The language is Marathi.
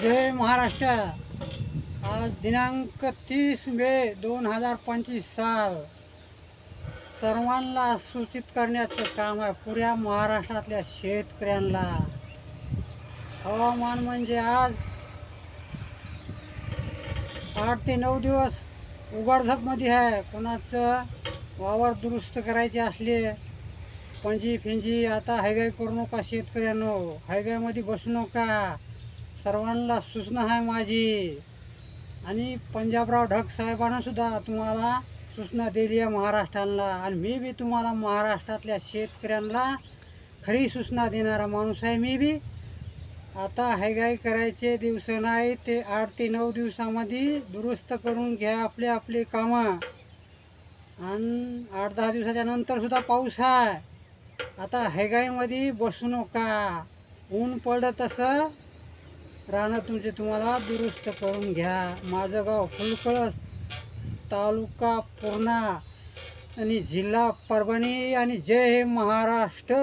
जय महाराष्ट्र। आज दिनांक 30 मे 2025 साल सर्वांना सूचित करण्याचं काम आहे पुऱ्या महाराष्ट्रातल्या शेतकऱ्यांना। हवामान म्हणजे आज 8 ते 9 दिवस उघडझापमध्ये आहे। कोणाचं वावर दुरुस्त करायचे असले पंजी फिंजी आता हायगाई करू नका शेतकऱ्यांनो, हायगाईमध्ये बसू नका। सर्वांना सूचना आहे माझी। आणि पंजाबराव ढग साहेबांना सुद्धा तुम्हाला सूचना दिली आहे महाराष्ट्राला। आणि मी बी तुम्हाला महाराष्ट्रातल्या शेतकऱ्यांना खरी सूचना देणारा माणूस आहे मी बी। आता हायगाई करायचे दिवस नाही, ते 8 ते 9 दिवसामध्ये दुरुस्त करून घ्या आपले आपले कामं। आणि 8-10 दिवसाच्या नंतर सुद्धा पाऊस आहे। आता हायगाईमध्ये बसू नका, ऊन पडलं तसं रानं तुमचे तुम्हाला दुरुस्त करून घ्या। माझं गाव फुलकळस, तालुका पूर्णा आणि जिल्हा परभणी। आणि जय महाराष्ट्र।